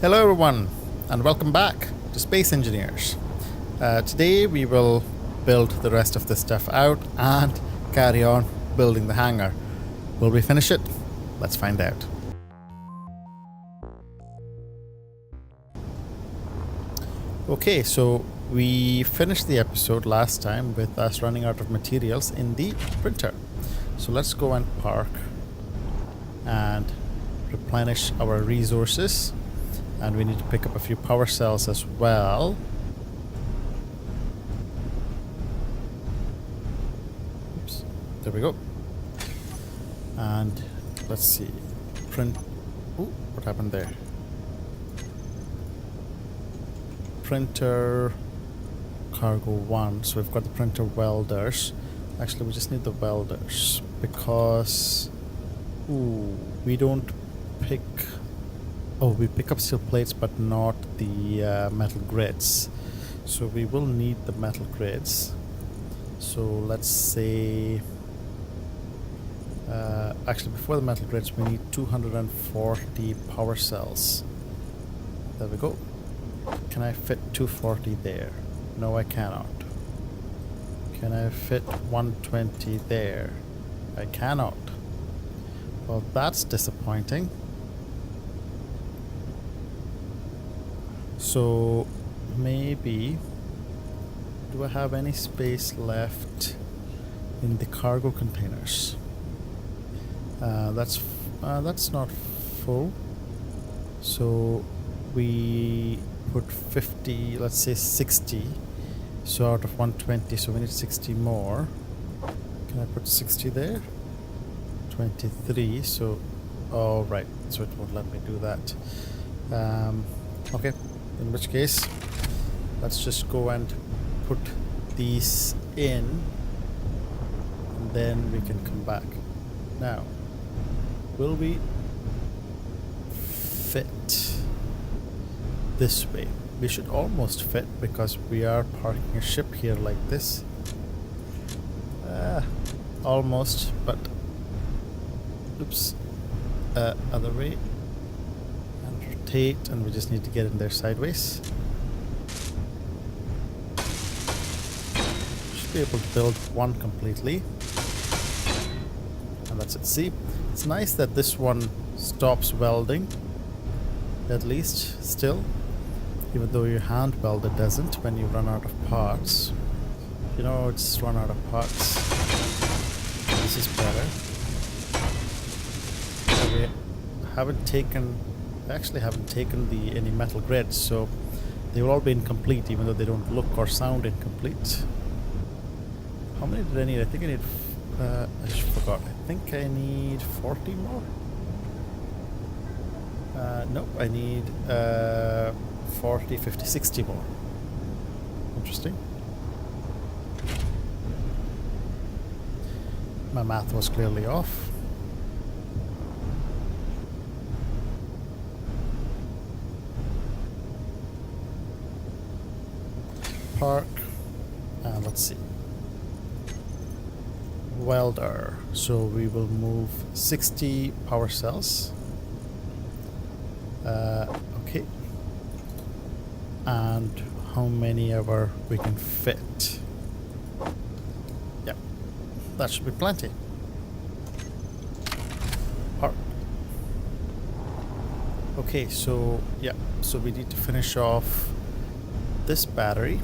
Hello everyone and welcome back to Space Engineers. Today we will build the rest of this stuff out and carry on building the hangar. Will we finish it? Let's find out. Okay, so we finished the episode last time with us running out of materials in the printer. So let's go and park and replenish our resources. And we need to pick up a few power cells as well. Oops, there we go. And let's see. Print. Ooh, what happened there? Printer cargo 1. So we've got the printer welders. Actually, we just need the welders because we don't pick. Oh, we pick up steel plates, but not the metal grids. So we will need the metal grids. So let's say, actually before the metal grids, we need 240 power cells. There we go. Can I fit 240 there? No, I cannot. Can I fit 120 there? I cannot. Well, that's disappointing. So maybe, do I have any space left in the cargo containers? That's not full. So we put 50, let's say 60. So out of 120, so we need 60 more. Can I put 60 there? 23. So, oh right. So it won't let me do that. Okay. In which case, let's just go and put these in, and then we can come back. Now, will we fit this way? We should almost fit because we are parking a ship here like this. Almost, but oops, other way. And we just need to get in there sideways. Should be able to build one completely. And that's it. See, it's nice that this one stops welding, at least still, even though your hand welder doesn't when you run out of parts. You know, it's run out of parts. This is better. We haven't taken any metal grids, so they will all be incomplete, even though they don't look or sound incomplete. How many did I need? I think I need, I just forgot. I think I need 40 more. Nope, I need 40, 50, 60 more. Interesting. My math was clearly off. Park, and let's see, welder. So we will move 60 power cells. Okay, and how many ever we can fit? Yeah, that should be plenty. Park. Okay, so yeah, so we need to finish off this battery.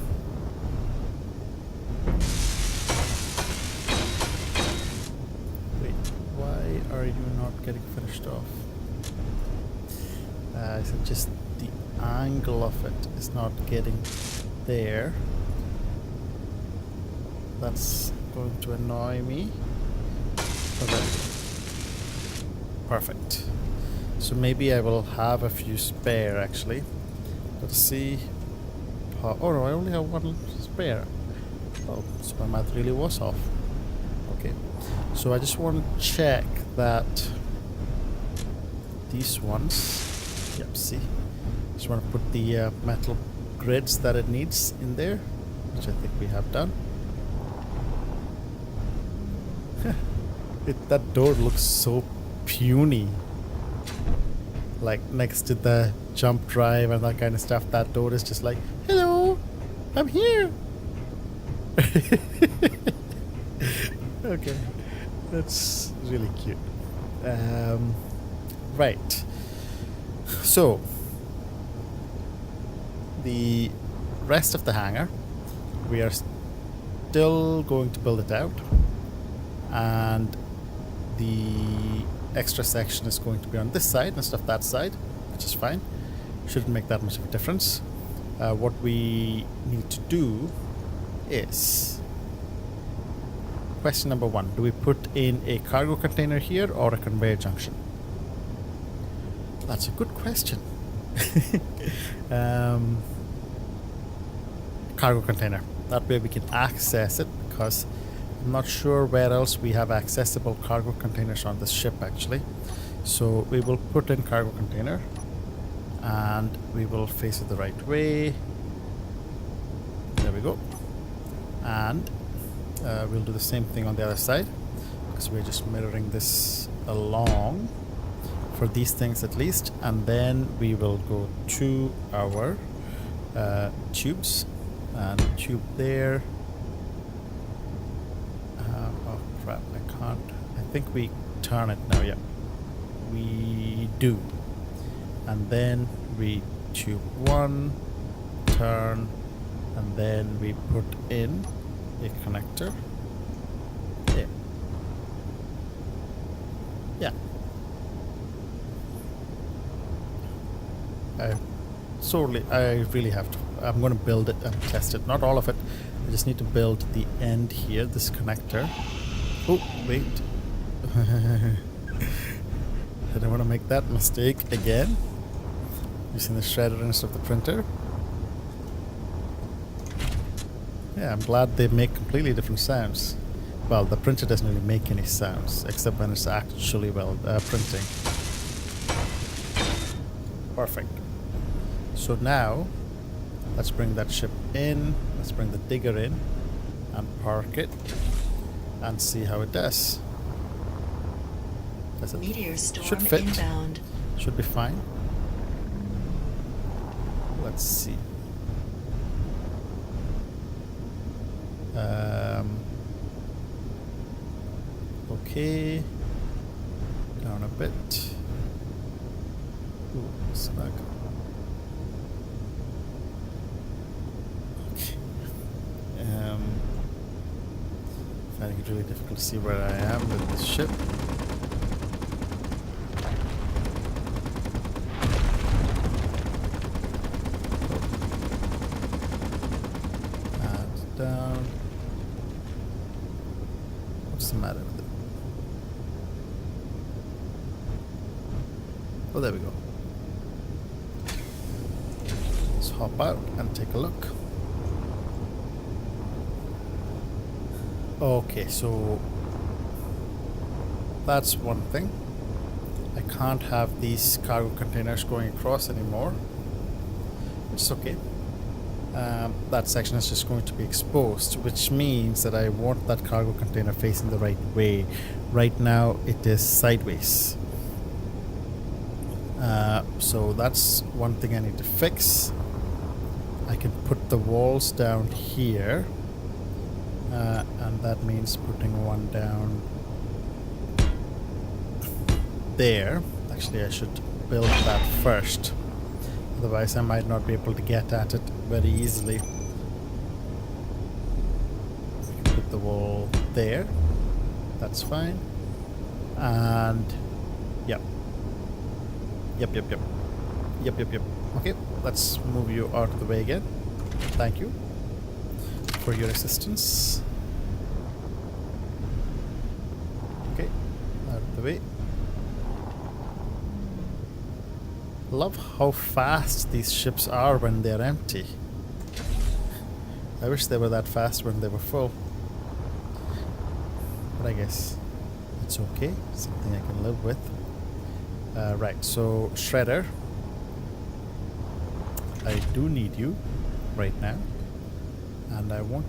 Are you not getting finished off? Is it just the angle of it is not getting there? That's going to annoy me. Okay. Perfect. So maybe I will have a few spare actually. Let's see. Oh no, I only have one spare. Oh, so my math really was off. Okay. So I just want to check that these ones, yep, see, just want to put the metal grids that it needs in there, which I think we have done. That door looks so puny, like next to the jump drive and that kind of stuff, that door is just like, hello, I'm here. Okay, that's really cute. Right, so the rest of the hangar, we are still going to build it out, and the extra section is going to be on this side instead of that side, which is fine. Shouldn't make that much of a difference. What we need to do is question number 1: do we put in a cargo container here or a conveyor junction? That's a good question. Cargo container, that way we can access it, because I'm not sure where else we have accessible cargo containers on this ship actually. So we will put in cargo container, and we will face it the right way. There we go. And we'll do the same thing on the other side, because we're just mirroring this along for these things at least. And then we will go to our tubes, and tube there. Oh crap, I can't. I think we turn it now. Yeah, we do. And then we tube 1, turn, and then we put in a connector there. Yeah. I really have to. I'm going to build it and test it. Not all of it. I just need to build the end here, this connector. Oh, wait. I don't want to make that mistake again. Using the shredder instead of the printer. Yeah, I'm glad they make completely different sounds. Well, the printer doesn't really make any sounds, except when it's actually, well, printing. Perfect. So now, let's bring that ship in. Let's bring the digger in and park it and see how it does. Does it? Meteor storm Should fit. inbound. Should be fine. Let's see. Okay. Down a bit. Ooh, snug. Okay. Finding it really difficult to see where I am with this ship. And down. What's the matter with it? Oh, there we go. Let's hop out and take a look. Okay, so that's one thing. I can't have these cargo containers going across anymore. It's okay. That section is just going to be exposed, which means that I want that cargo container facing the right way. Right now it is sideways. So that's one thing I need to fix. I can put the walls down here, and that means putting one down there. Actually, I should build that first, otherwise I might not be able to get at it very easily. We can put the wall there, that's fine. And yep. Okay, let's move you out of the way again. Thank you for your assistance. Okay, out of the way. Love how fast these ships are when they're empty. I wish they were that fast when they were full. But I guess it's okay, something I can live with. Right, so Shredder, I do need you right now, and I want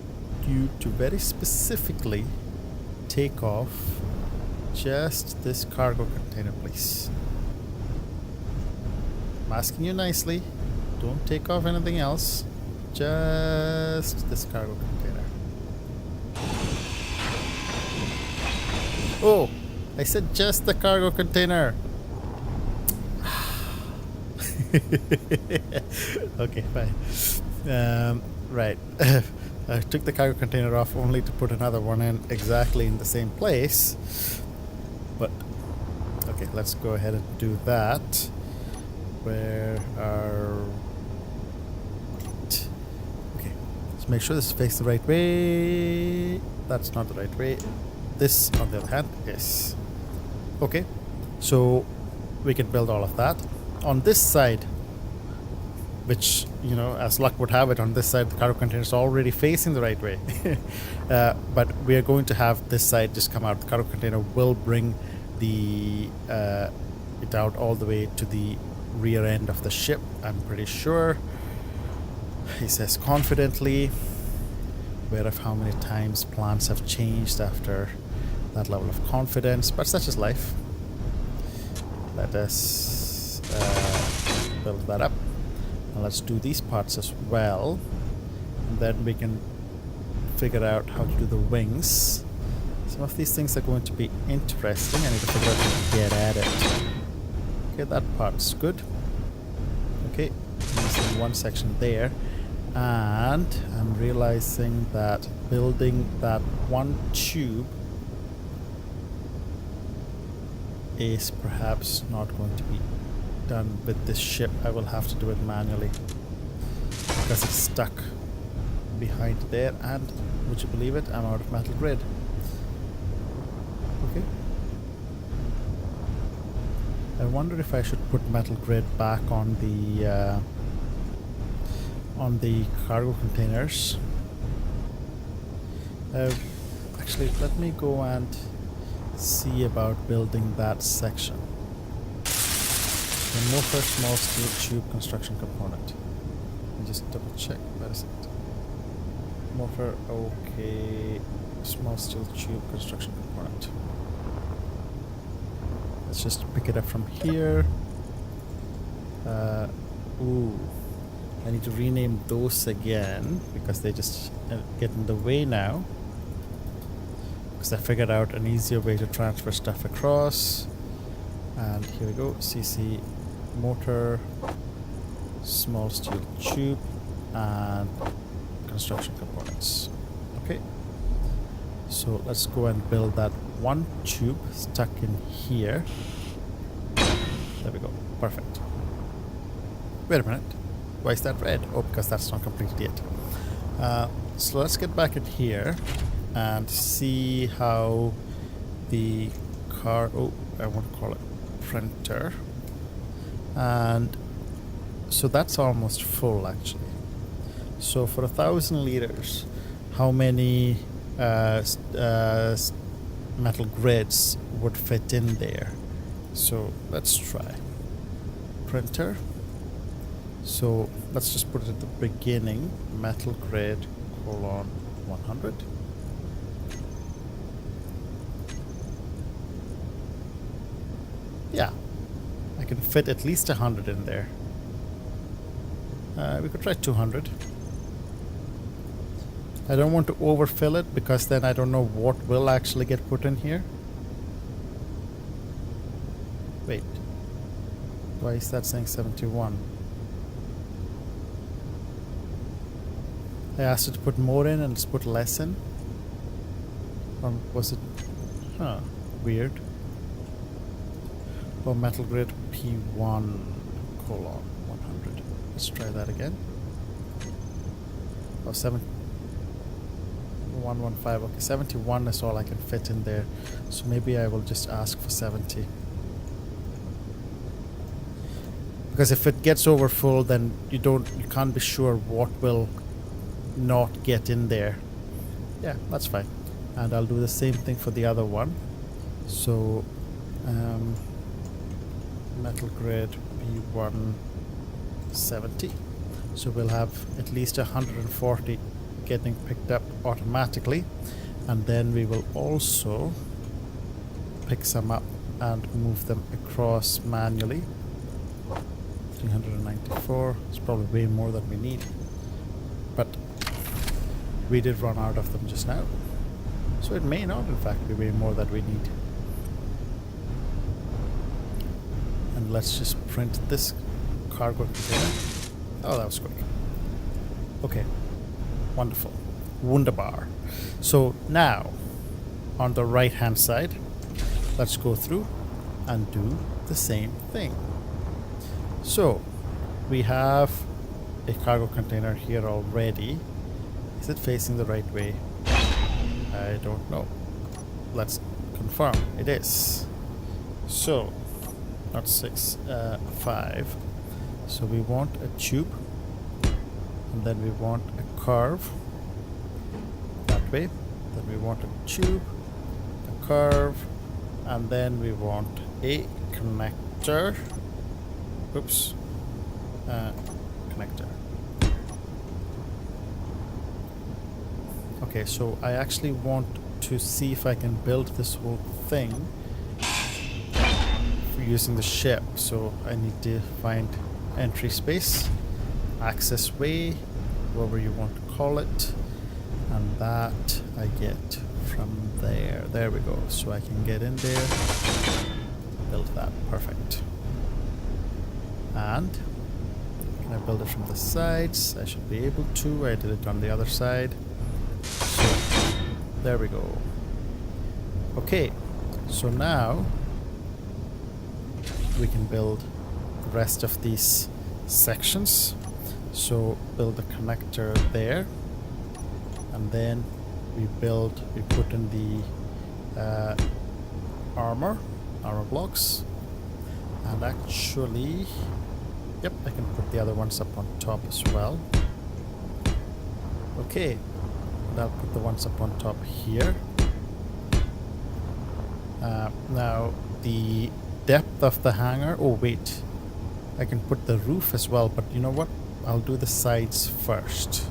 you to very specifically take off just this cargo container, please. I'm asking you nicely. Don't take off anything else. Just this cargo container. Oh, I said just the cargo container. Okay, fine. Right. I took the cargo container off only to put another one in exactly in the same place. But, okay, let's go ahead and do that. Where are... Okay, let's make sure this is faced the right way. That's not the right way. This, on the other hand, is. Okay, so we can build all of that. On this side, which, you know, as luck would have it, on this side the cargo container is already facing the right way. But we are going to have this side just come out. The cargo container will bring the it out all the way to the rear end of the ship, I'm pretty sure. He says confidently, aware of how many times plans have changed after that level of confidence, but such is life. Let us build that up. And let's do these parts as well. And then we can figure out how to do the wings. Some of these things are going to be interesting. I need to figure out how to get at it. Okay, that part's good. Okay, missing one section there. And I'm realizing that building that one tube is perhaps not going to be done with this ship. I will have to do it manually because it's stuck behind there, and would you believe it, I'm out of metal grid. Okay, I wonder if I should put metal grid back on the cargo containers. Actually, let me go and see about building that section. The Morpher small steel tube construction component. Let me just double check. Where is it? Morpher, okay. Small steel tube construction component. Let's just pick it up from here. Ooh. I need to rename those again because they just get in the way now. Because I figured out an easier way to transfer stuff across. And here we go. CC motor, small steel tube, and construction components. Okay, so let's go and build that one tube stuck in here. There we go, perfect. Wait a minute, why is that red? Oh, because that's not completed yet. So let's get back in here and see how the car, oh, I want to call it printer. And so that's almost full actually. So for 1,000 liters, how many metal grids would fit in there? So let's try printer. So let's just put it at the beginning, metal grid : 100. Yeah, I can fit at least 100 in there. We could try 200. I don't want to overfill it because then I don't know what will actually get put in here. Wait, why is that saying 71? I asked it to put more in and it's put less in. Or was it? Huh, weird. Or metal grid P1 : 100. Let's try that again. Oh, 115. Okay, 71 is all I can fit in there. So maybe I will just ask for 70. Because if it gets over full, then you can't be sure what will not get in there. Yeah, that's fine. And I'll do the same thing for the other one. So metal grid P1 70. So we'll have at least 140 getting picked up automatically, and then we will also pick some up and move them across manually. 394. It's probably way more than we need. But we did run out of them just now. So it may not, in fact, be way more than we need. And let's just print this cargo container. Oh, that was quick. Okay. Wonderful. Wunderbar. So now, on the right hand side, let's go through and do the same thing. So, we have a cargo container here already. Is it facing the right way? I don't know. Let's confirm. It is. So, not 6, 5. So we want a tube, and then we want a curve that way. Then we want a tube, a curve, and then we want a connector. Oops. Connector. Okay, so I actually want to see if I can build this whole thing using the ship. So I need to find entry space, access way, whatever you want to call it, and that I get from there. There we go. So I can get in there, build that. Perfect. And can I build it from the sides? I should be able to. I did it on the other side. So there we go. Okay, so now we can build the rest of these sections. So build a connector there, and then we put in the armor blocks, and actually, yep, I can put the other ones up on top as well. Okay, and I'll put the ones up on top here. Now the depth of the hangar, oh wait, I can put the roof as well, but you know what, I'll do the sides first,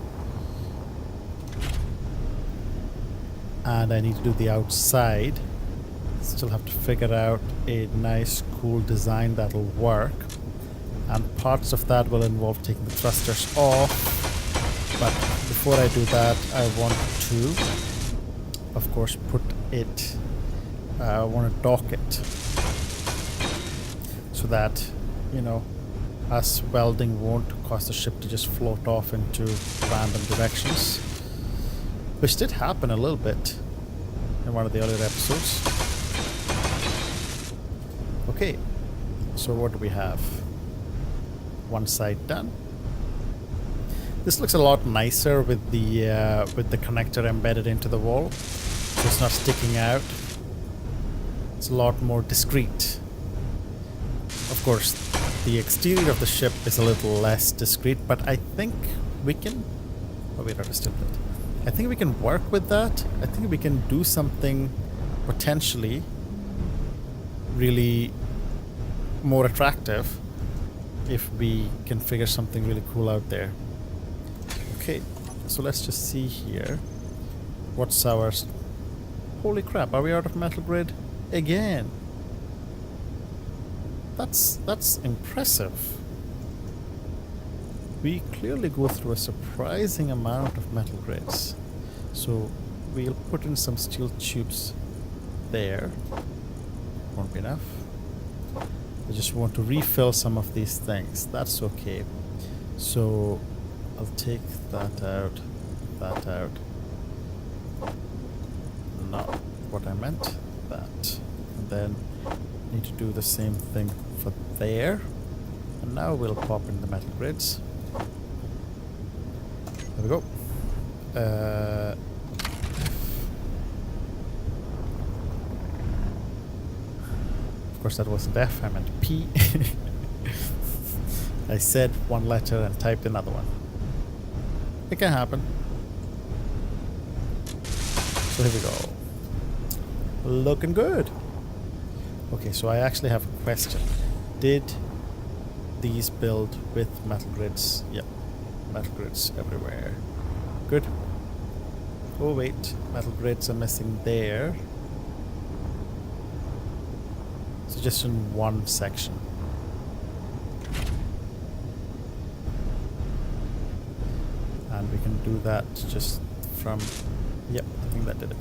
and I need to do the outside. Still have to figure out a nice cool design that'll work, and parts of that will involve taking the thrusters off. But before I do that, I want to, of course, put it, I want to dock it, so that, you know, us welding won't cause the ship to just float off into random directions, which did happen a little bit in one of the earlier episodes. Okay, so what do we have? One side done. This looks a lot nicer with the connector embedded into the wall, so it's not sticking out. It's a lot more discreet. Of course, the exterior of the ship is a little less discreet, but I think we can... Oh wait, I still bit. I think we can work with that. I think we can do something potentially really more attractive if we can figure something really cool out there. Okay, so let's just see here. What's our... Holy crap, are we out of metal grid again? That's impressive. We clearly go through a surprising amount of metal grids. So we'll put in some steel tubes there. Won't be enough. I just want to refill some of these things. That's okay. So I'll take that out, that out. Not what I meant. That. And then need to do the same thing for there. And now we'll pop in the metal grids. There we go. Of course that wasn't F, I meant P. I said one letter and typed another one. It can happen. So here we go. Looking good. Okay, so I actually have a question. Did these build with metal grids? Yep, metal grids everywhere. Good. Oh wait, metal grids are missing there. So just in one section. And we can do that just from... Yep, I think that did it.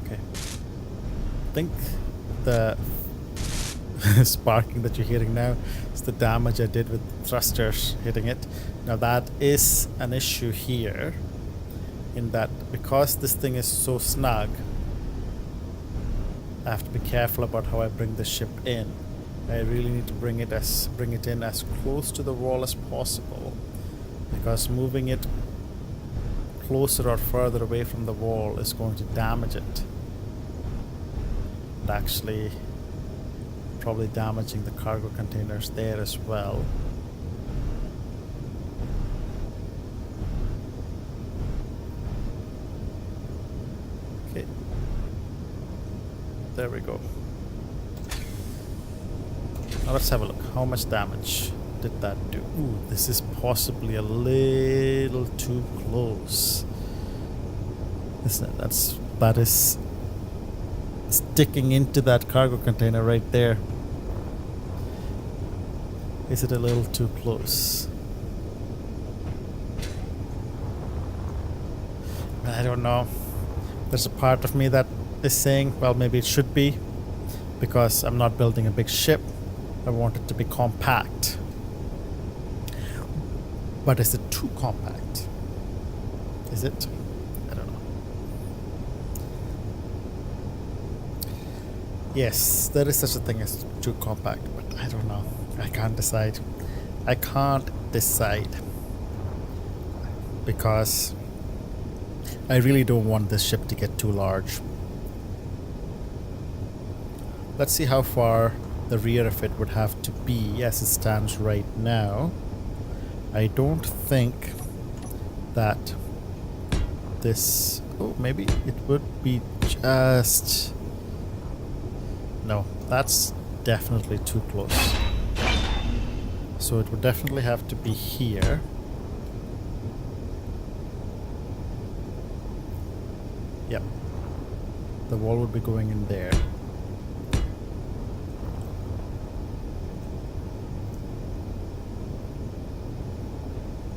Okay. I think the sparking that you're hearing now is the damage I did with thrusters hitting it. Now that is an issue here, in that because this thing is so snug, I have to be careful about how I bring the ship in. I really need to bring it in as close to the wall as possible, because moving it closer or further away from the wall is going to damage it. And actually probably damaging the cargo containers there as well. Okay. There we go. Now let's have a look. How much damage did that do? Ooh, this is possibly a little too close. Isn't it? That is sticking into that cargo container right there. Is it a little too close? I don't know. There's a part of me that is saying, well, maybe it should be, because I'm not building a big ship. I want it to be compact. But is it too compact? Is it? I don't know. Yes, there is such a thing as too compact, but I don't know. I can't decide. I can't decide. Because I really don't want this ship to get too large. Let's see how far the rear of it would have to be as it stands right now. I don't think that this... Oh, maybe it would be just... No, that's definitely too close. So it would definitely have to be here. Yep. The wall would be going in there.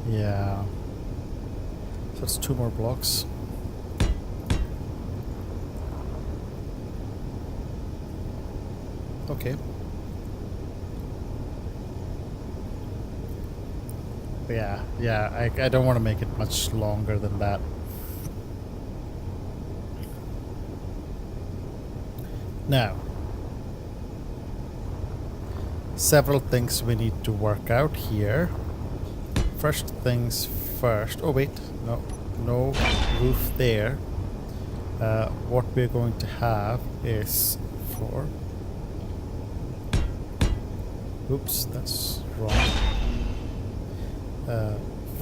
Yeah. So it's 2 more blocks. Okay. Yeah, I don't want to make it much longer than that. Now, several things we need to work out here. First things first. Oh wait, no roof there. What we're going to have is for... Oops, that's wrong.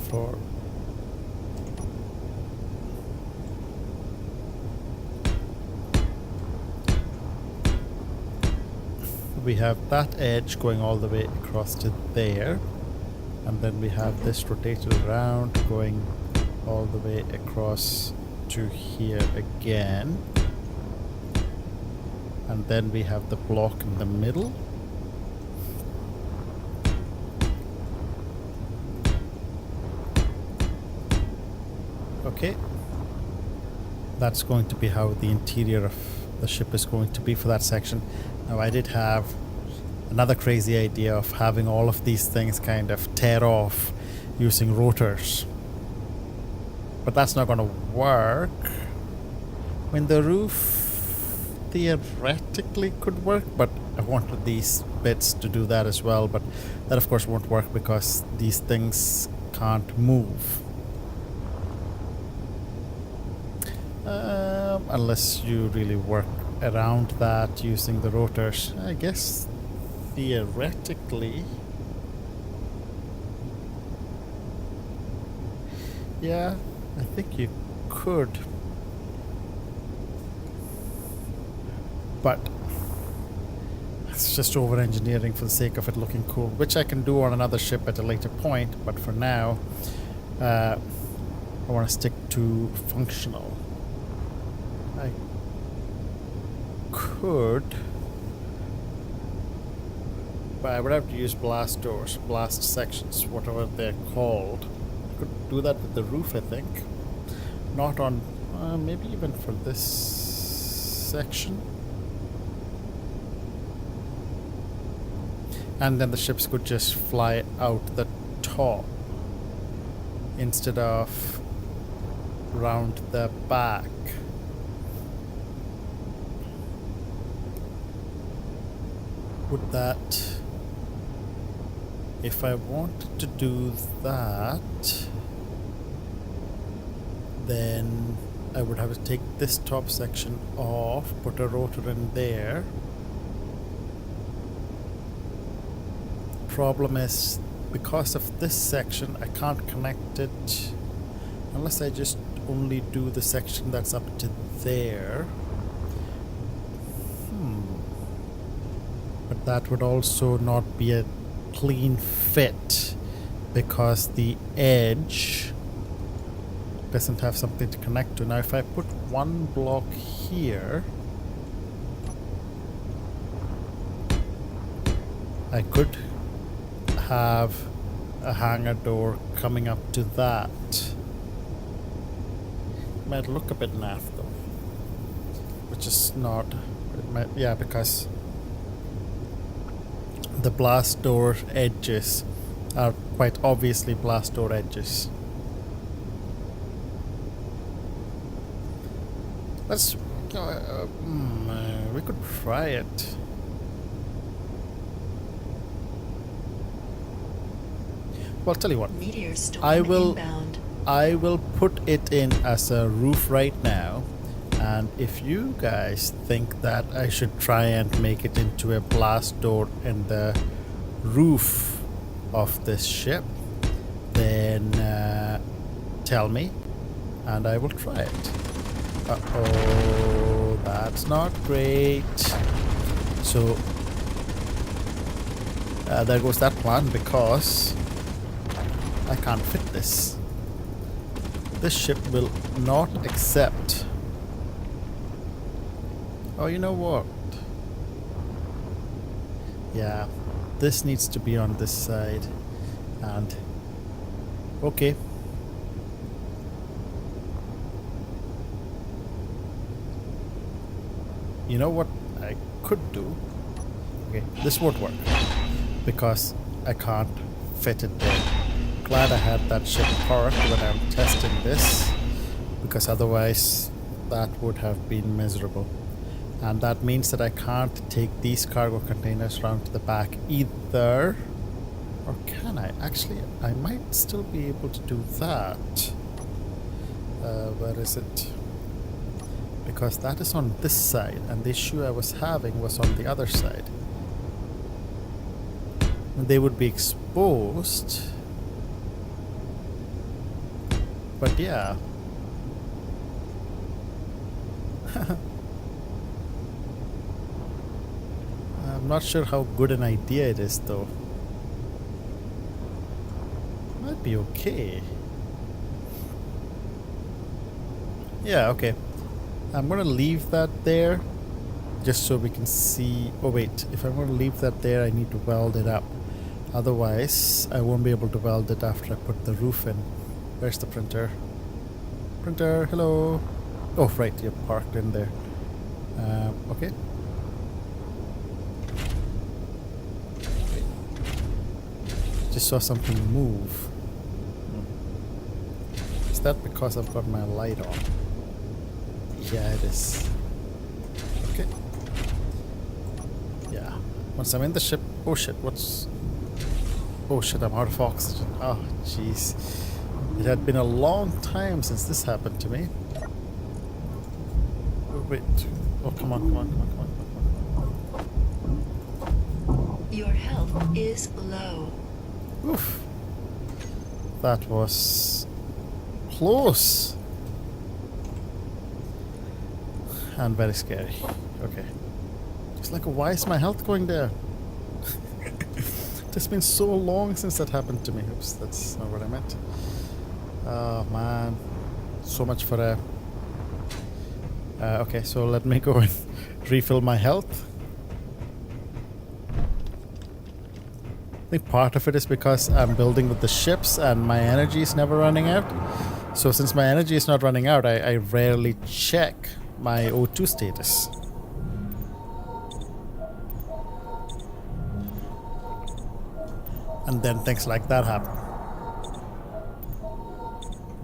For... We have that edge going all the way across to there. And then we have this rotated around going all the way across to here again. And then we have the block in the middle. Okay. That's going to be how the interior of the ship is going to be for that section. Now I did have another crazy idea of having all of these things kind of tear off using rotors. But that's not going to work. I mean, the roof theoretically could work, but I wanted these bits to do that as well. But that of course won't work because these things can't move. Unless you really work around that using the rotors. I guess theoretically, yeah, I think you could, but it's just over engineering for the sake of it looking cool, which I can do on another ship at a later point, but for now I want to stick to functional. I could, but I would have to use blast doors, blast sections, whatever they're called, could do that with the roof, I think. Not on, maybe even for this section. And then the ships could just fly out the top instead of round the back. Would that, if I wanted to do that, then I would have to take this top section off, put a rotor in there. Problem is, because of this section, I can't connect it unless I just only do the section that's up to there. But that would also not be a clean fit because the edge doesn't have something to connect to. Now if I put one block here, I could have a hangar door coming up to that. It might look a bit naff though, which is not, it might, yeah, because the blast door edges are quite obviously blast door edges. Let's we could try it. Well, tell you what, I will put it in as a roof right now, and if you guys think that I should try and make it into a blast door in the roof of this ship, then tell me and I will try it. Uh-oh, that's not great. So there goes that plan because I can't fit this. This ship will not accept. Oh, you know what? Yeah, this needs to be on this side. And okay. You know what I could do? Okay, this won't work because I can't fit it there. Glad I had that ship parked when I'm testing this, because otherwise that would have been miserable. And that means that I can't take these cargo containers round to the back either. Or can I? Actually, I might still be able to do that. Where is it? Because that is on this side, and the issue I was having was on the other side. They would be exposed. But yeah. I'm not sure how good an idea it is though. Might be okay. Yeah, okay. I'm gonna leave that there just so we can see. Oh wait, if I'm gonna leave that there, I need to weld it up. Otherwise, I won't be able to weld it after I put the roof in. Where's the printer? Printer, hello. Oh, right, you're parked in there. Okay. Just saw something move. Is that because I've got my light on? Yeah, it is. Okay. Yeah. Once I'm in the ship. Oh shit, what's. Oh shit, I'm out of oxygen. Oh, jeez. It had been a long time since this happened to me. Oh, wait. Oh, come on, come on, come on, come on, come on. Your health is low. Oof. That was close. And very scary. Okay. It's like, why is my health going there? It's been so long since that happened to me. Oops, that's not what I meant. Oh man, so much for a. Okay, so let me go and refill my health. I think part of it is because I'm building with the ships and my energy is never running out. So since my energy is not running out, I rarely check my O2 status. And then things like that happen.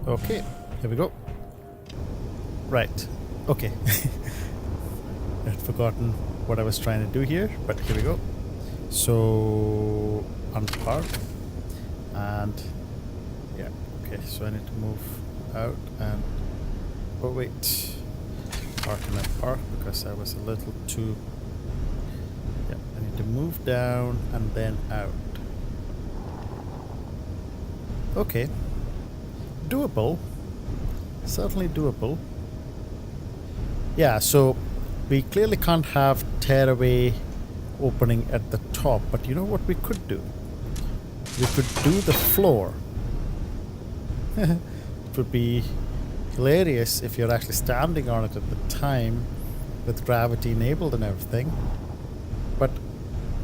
Okay, here we go. Right, okay. I'd forgotten what I was trying to do here, but here we go. So, unpark. And, yeah, okay, so I need to move out and... Oh, wait. Park and then park because I was a little too... Yeah, I need to move down and then out. Okay. Doable. Certainly doable. Yeah, so we clearly can't have tearaway opening at the top, but you know what we could do? We could do the floor. It would be hilarious if you're actually standing on it at the time with gravity enabled and everything. But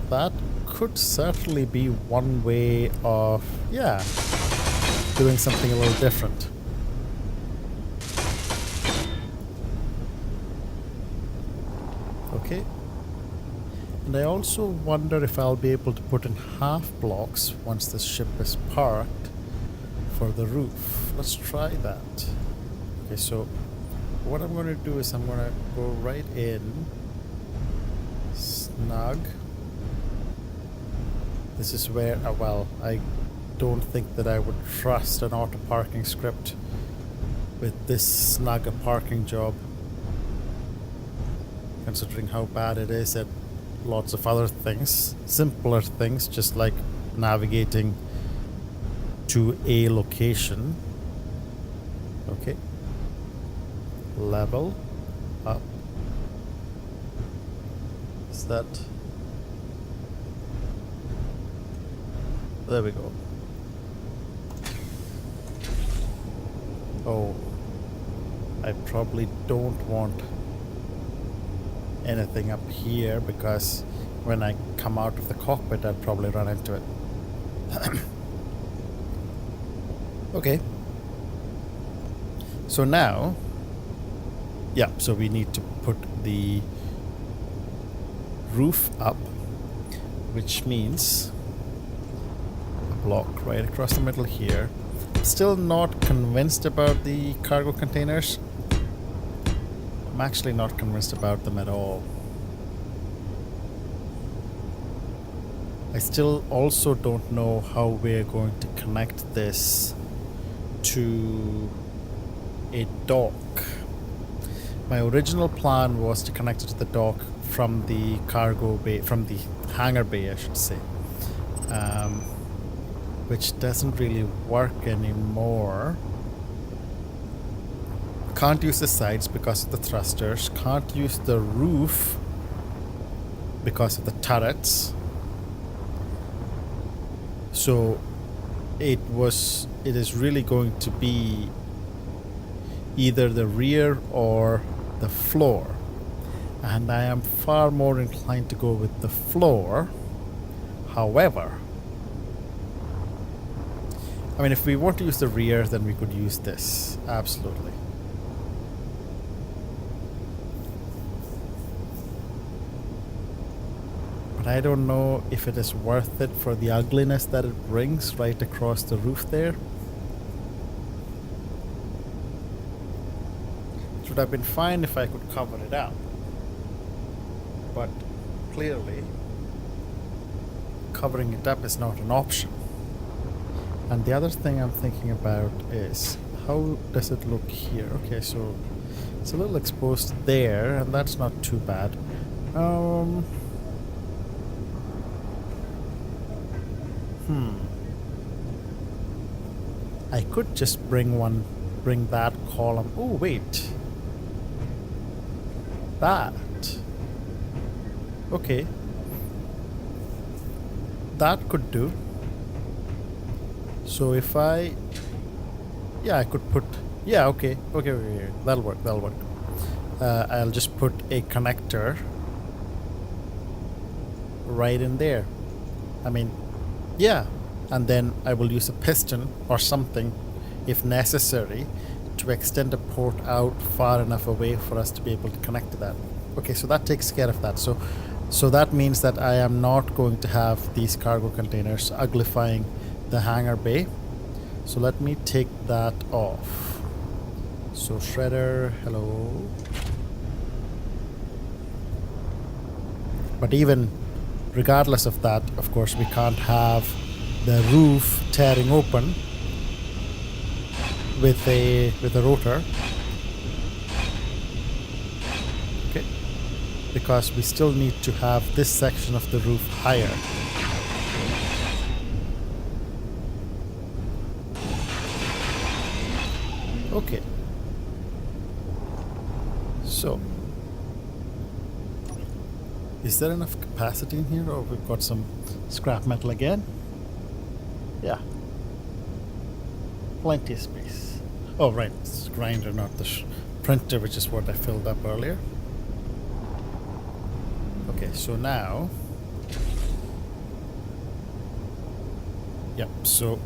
that could certainly be one way of, yeah, doing something a little different. Okay. And I also wonder if I'll be able to put in half blocks once the ship is parked for the roof. Let's try that. Okay, so what I'm going to do is I'm going to go right in, snug. This is where, well, I don't think that I would trust an auto parking script with this snug a parking job, considering how bad it is at lots of other things, simpler things, just like navigating to a location. Okay. Level up. Is that... There we go. Oh, I probably don't want anything up here because when I come out of the cockpit I'd probably run into it. Okay. So now, yeah, so we need to put the roof up, which means a block right across the middle here. Still not convinced about the cargo containers. I'm actually not convinced about them at all. I still also don't know how we're going to connect this to a dock. My original plan was to connect it to the dock from the cargo bay, from the hangar bay, I should say. Which doesn't really work anymore. Can't use the sides because of the thrusters. Can't use the roof because of the turrets. So it is really going to be either the rear or the floor. And I am far more inclined to go with the floor. However, I mean, if we want to use the rear, then we could use this. Absolutely. But I don't know if it is worth it for the ugliness that it brings right across the roof there. It would have been fine if I could cover it up. But clearly, covering it up is not an option. And the other thing I'm thinking about is, how does it look here? Okay, so it's a little exposed there, and that's not too bad. I could just bring that column. Oh, wait. That. Okay. That could do. So if I... Yeah, I could put... Yeah, okay. Okay. That'll work. I'll just put a connector right in there. I mean, Yeah, and then I will use a piston or something, if necessary, to extend the port out far enough away for us to be able to connect to that. Okay, so that takes care of that. So that means that I am not going to have these cargo containers uglifying the hangar bay. So let me take that off. So shredder, hello. But even regardless of that, of course, we can't have the roof tearing open with a rotor. Okay. Because we still need to have this section of the roof higher. Okay. So, is there enough capacity in here, or we've got some scrap metal again? Yeah. Plenty of space. Oh, right. It's grinder, not the printer, which is what I filled up earlier. Okay, so now... Yep, so...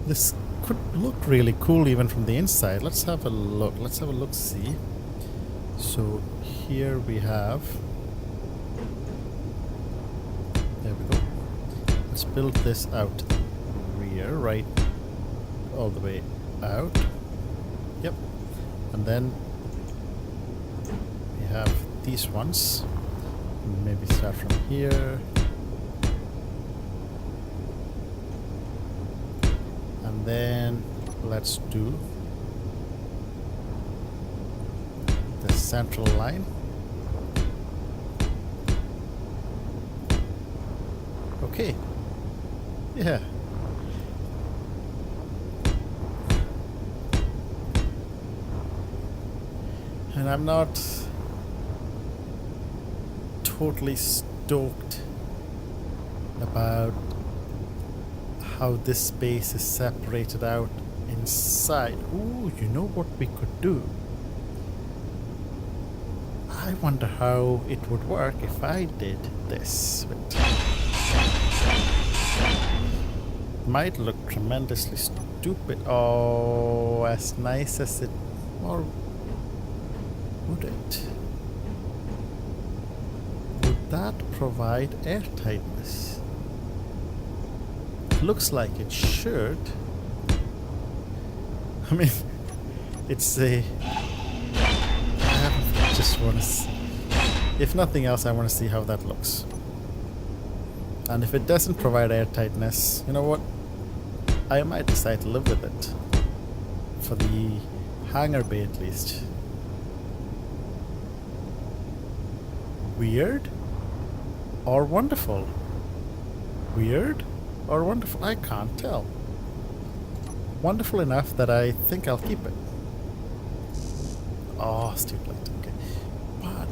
this could look really cool even from the inside. Let's have a look. Let's have a look-see. So here we have... There we go. Let's build this out to the rear, right all the way out. Yep. And then we have these ones. Maybe start from here. And then let's do the central line. Okay. Yeah. And I'm not totally stoked about how this space is separated out inside. Ooh, you know what we could do? I wonder how it would work if I did this. Might look tremendously stupid. Oh, as nice as it... Or would it? Would that provide airtightness? Looks like it should. I mean, it's a... I just want to see. If nothing else, I want to see how that looks. And if it doesn't provide airtightness, you know what? I might decide to live with it. For the hangar bay at least. Weird or wonderful? Weird or wonderful? I can't tell. Wonderful enough that I think I'll keep it. Oh, steel plate. Okay. But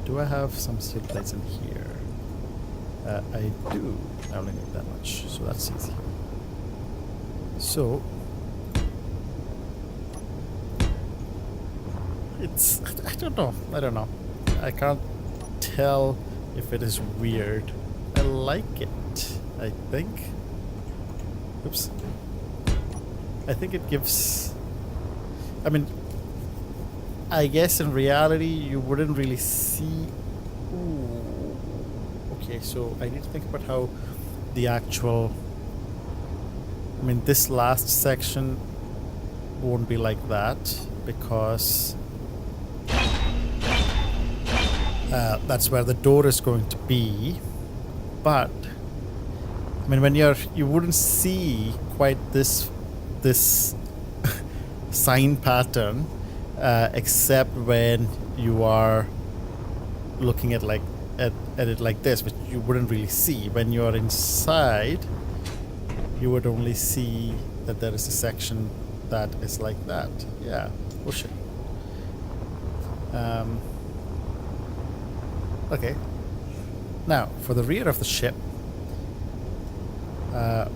do I have some steel plates in here? I do. I only need that much, so that's easy. So it's... I don't know. I don't know. I can't tell if it is weird. I like it, I think. Oops. I think it gives... I mean, I guess in reality you wouldn't really see... Ooh. Okay, so I need to think about how the actual... I mean, this last section won't be like that because that's where the door is going to be. But I mean, when you wouldn't see quite this sign pattern except when you are looking at it like this, which you wouldn't really see. When you are inside, you would only see that there is a section that is like that. Yeah. Oh shit. Okay. Now, for the rear of the ship, I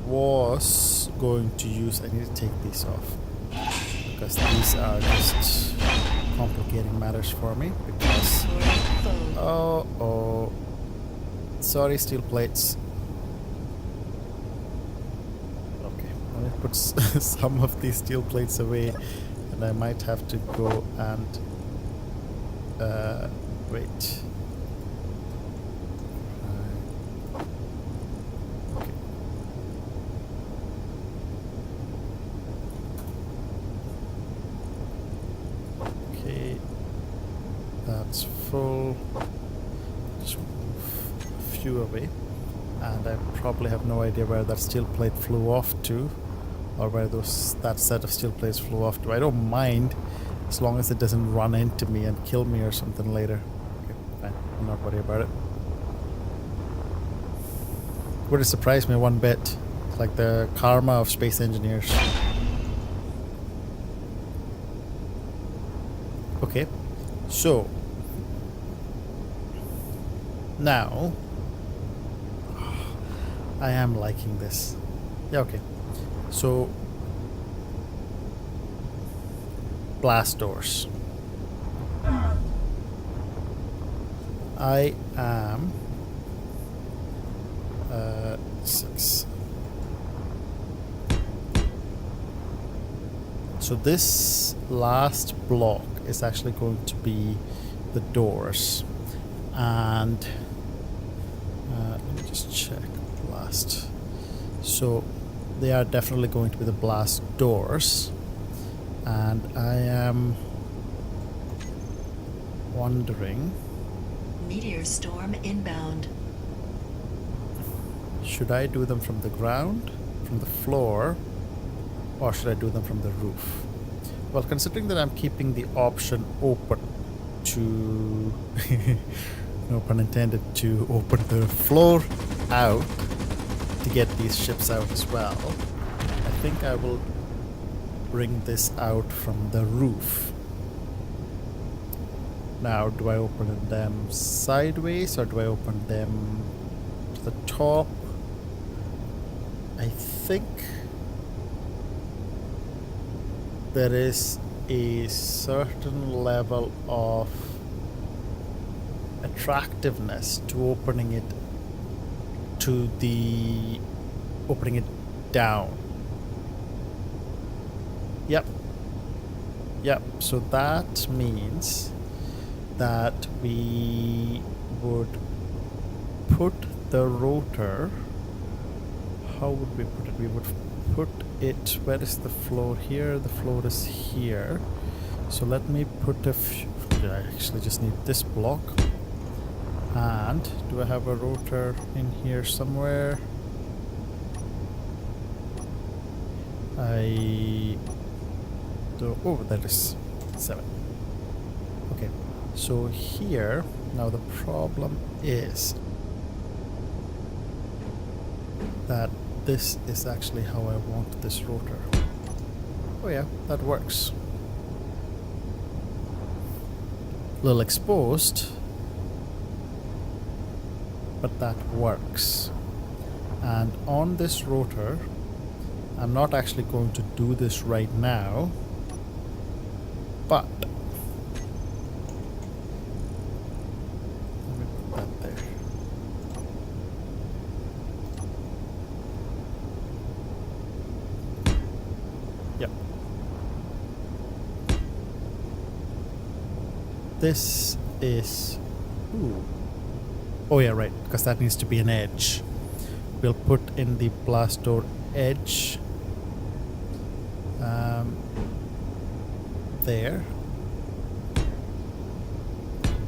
was going to use... I need to take these off because these are just complicating matters for me. Because oh, sorry, steel plates. Okay, let me put some of these steel plates away, and I might have to go and wait. That's full. Just move a few away, and I probably have no idea where that steel plate flew off to, or where that set of steel plates flew off to. I don't mind as long as it doesn't run into me and kill me or something later. Okay, fine. I'm not worried about it. Would it surprise me one bit? It's like the karma of space engineers. Okay, so now I am liking this. Yeah, okay. So blast doors. I am 6. So this last block is actually going to be the doors, and let me just check blast. So they are definitely going to be the blast doors, and I am wondering, Meteor storm inbound. should I do them from the ground, from the floor, or should I do them from the roof? Well, considering that I'm keeping the option open to no pun intended, to open the floor out to get these ships out as well, I think I will bring this out from the roof. Now, do I open them sideways or do I open them to the top? I think there is a certain level of attractiveness to opening it down. Yep, so that means that we would put the rotor, how would we put it? We would put it, where is the floor? Here, the floor is here. So let me put a few, I actually just need this block. And do I have a rotor in here somewhere? I do, oh, that is 7. Okay, so here, now the problem is that this is actually how I want this rotor. Oh yeah, that works. A little exposed, but that works. And on this rotor, I'm not actually going to do this right now, but let me put that there. Yep. This is, ooh. Oh yeah, right, because that needs to be an edge. We'll put in the blast door edge there,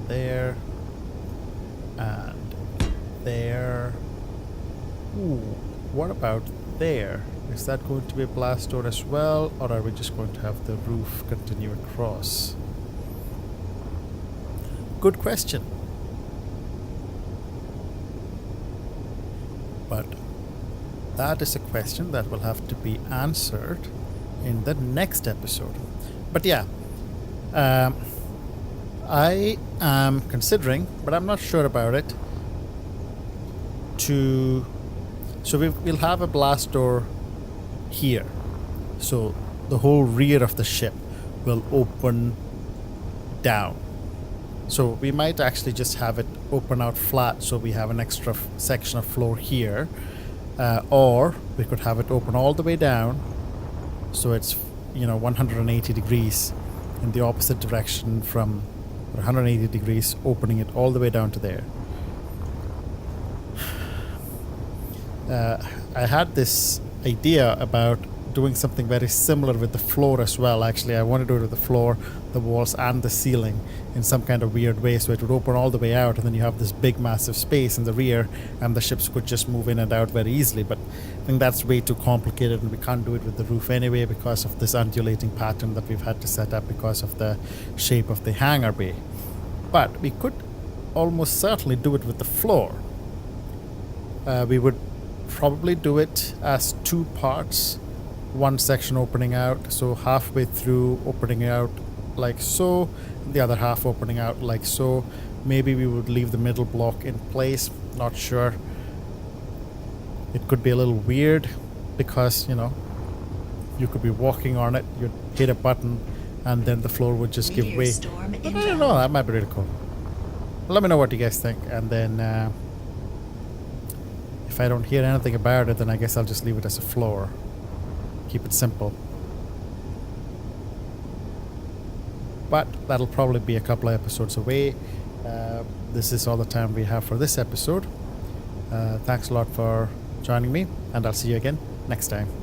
there, and there. Ooh, what about there? Is that going to be a blast door as well, or are we just going to have the roof continue across? Good question. But that is a question that will have to be answered in the next episode. But yeah, I am considering, but I'm not sure about it, so we'll have a blast door here, so the whole rear of the ship, will open down. So we might actually just have it open out flat, so we have an extra section of floor here, or we could have it open all the way down, so it's 180 degrees in the opposite direction from 180 degrees, opening it all the way down to there. I had this idea about doing something very similar with the floor as well. Actually, I want to do it with the floor, the walls, and the ceiling in some kind of weird way, so it would open all the way out, and then you have this big massive space in the rear, and the ships could just move in and out very easily. But I think that's way too complicated, and we can't do it with the roof anyway because of this undulating pattern that we've had to set up because of the shape of the hangar bay. But we could almost certainly do it with the floor. We would probably do it as two parts, one section opening out, so halfway through opening out like so, the other half opening out like so. Maybe we would leave the middle block in place, not sure. It could be a little weird because you could be walking on it, you'd hit a button, and then the floor would just give way. But I don't know, that might be really cool. Let me know what you guys think, and then if I don't hear anything about it, then I guess I'll just leave it as a floor. Keep it simple. But that'll probably be a couple of episodes away. This is all the time we have for this episode. Thanks a lot for joining me, and I'll see you again next time.